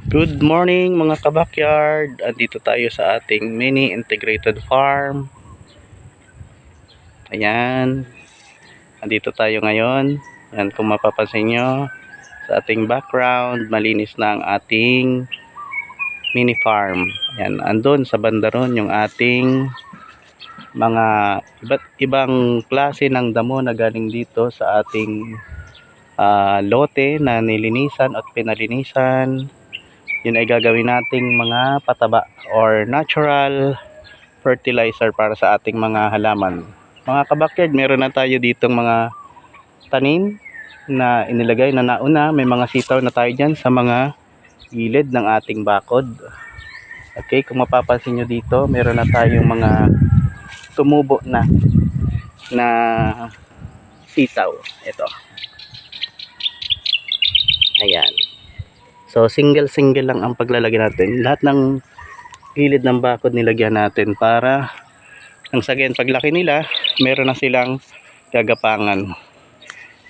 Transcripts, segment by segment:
Good morning mga kabakyard. Andito tayo sa ating mini integrated farm. Ayan. Andito tayo ngayon. Ayan, kung mapapansin nyo sa ating background, malinis na ang ating mini farm. Ayan, andun sa banda ron yung ating mga iba't ibang klase ng damo na galing dito sa ating lote na nilinisan at pinalinisan. Yun ay gagawin nating mga pataba or natural fertilizer para sa ating mga halaman. Mga kabakyard, meron na tayo ditong mga tanim na inilagay na nauna. May mga sitaw na tayo dyan sa mga gilid ng ating bakod. Okay, kung mapapansin nyo dito, meron na tayong mga tumubo na sitaw. Ito. Ayan. So single lang ang paglalagay natin. Lahat ng gilid ng bakod nilagyan natin para ang sagyan paglaki nila, meron na silang gagapangan.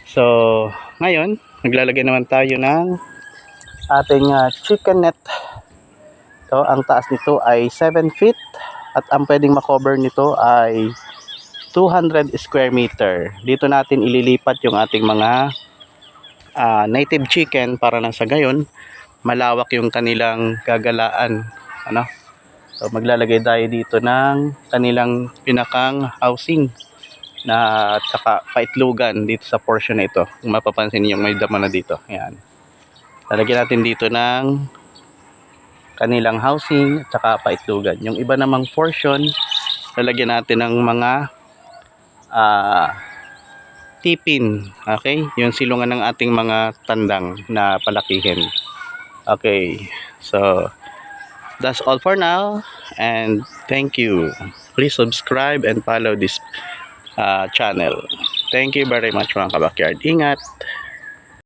So ngayon, maglalagay naman tayo ng ating chicken net. So ang taas nito ay 7 feet at ang pwedeng makover nito ay 200 square meter. Dito natin ililipat yung ating mga native chicken para nang sa gayon malawak yung kanilang gagalaan. So maglalagay tayo dito ng kanilang pinakang housing na saka paitlugan dito sa portion na ito. Kung mapapansin niyo may damo na dito. Ayan. Lalagyan natin dito ng kanilang housing at saka paitlugan. Yung iba namang portion, lalagyan natin ng mga tipin. Okay? Yung silungan ng ating mga tandang na palakihin. Okay. So that's all for now, and thank you. Please subscribe and follow this channel. Thank you very much mga kabakyard. Ingat!